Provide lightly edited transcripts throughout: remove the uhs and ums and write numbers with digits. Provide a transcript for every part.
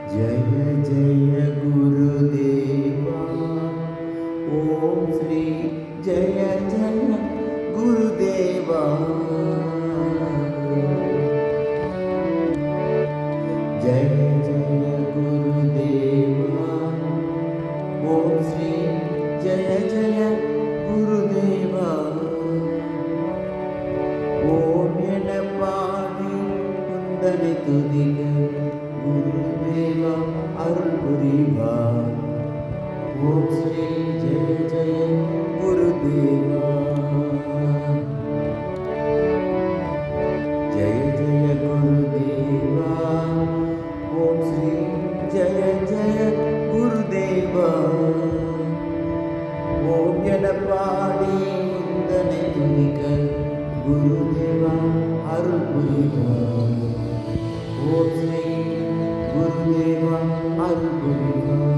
जय जय गुरुदेवा ओम श्री जय जय गुरुदेवा जय जय गुरुदेवा ओम श्री जय जय गुरुदेवा ओम एनपाडी कुंदने तुदिग गुरुदेवा अरुள் புரிவார் ஓம் ஸ்ரீ ஜெய ஜெய குருதேவா ஜெய ஜெய குருதேவா ஓம் ஸ்ரீ ஜெய ஜெய குருதேவா ஓம் என பாடி உந்தனை துதிக்க குருதேவா அருள் புரிவார் ஓம் ஸ்ரீ குருதேவா அருள் புரிவார்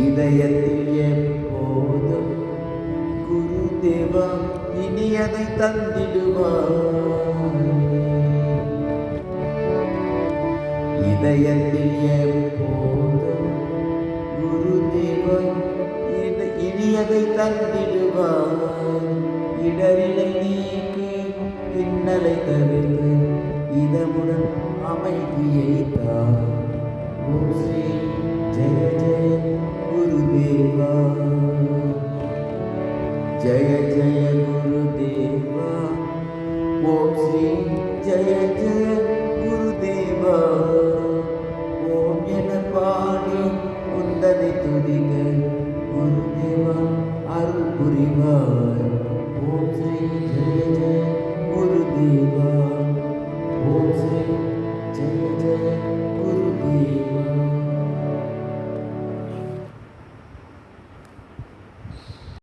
இதயத்தில் எப்போதும் குருதேவா இனியதை தந்திடுவார் இதயத்தில் எப்போதும் குருதேவா இனியதை தந்திடுவார் இடரிலை நீக்கி இன்னலை தவிர்த்து இதமுடன் அமைதியை தான் ஓம் ஸ்ரீ ஜெய ஜெய குருதேவா ஜெய ஜெய குருதேவா ஓம் ஸ்ரீ ஜெய ஜெய குருதேவா ஓம் என பாடி உந்தனை துதிக்க குருதேவா அருள் புரிவார் ஓம் ஸ்ரீ ஜெய ஜெய குருதேவா